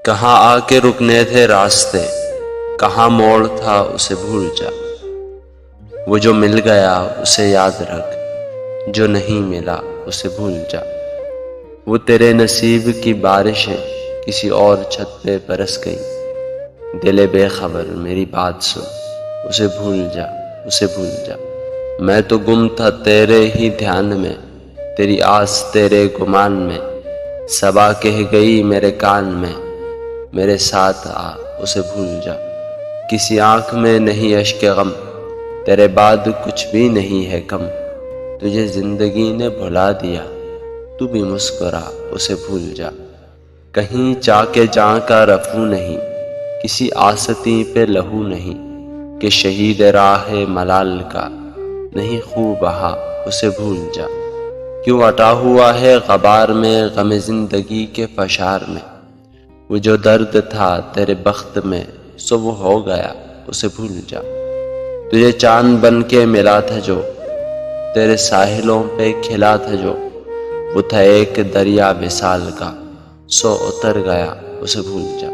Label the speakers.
Speaker 1: کہاں آ کے رکنے تھے راستے، کہاں موڑ تھا اسے بھول جا۔ وہ جو مل گیا اسے یاد رکھ، جو نہیں ملا اسے بھول جا۔ وہ تیرے نصیب کی بارشیں کسی اور چھت پہ برس گئی۔ دل بے خبر میری بات سن، اسے بھول جا، اسے بھول جا۔ میں تو گم تھا تیرے ہی دھیان میں، تیری آس تیرے گمان میں۔ صبا کہہ گئی میرے کان میں، میرے ساتھ آ اسے بھول جا۔ کسی آنکھ میں نہیں اشک غم، تیرے بعد کچھ بھی نہیں ہے کم۔ تجھے زندگی نے بھلا دیا، تو بھی مسکرا اسے بھول جا۔ کہیں جا کے جاں کا رفو نہیں، کسی آستیں پہ لہو نہیں، کہ شہید راہ ملال کا نہیں خوں بہا اسے بھول جا۔ کیوں اٹا ہوا ہے غبار میں غم زندگی کے فشار میں، وہ جو درد تھا تیرے بخت میں سو وہ ہو گیا اسے بھول جا۔ تجھے چاند بن کے ملا تھا جو، تیرے ساحلوں پہ کھلا تھا جو، وہ تھا ایک دریا وصال کا سو اتر گیا اسے بھول جا۔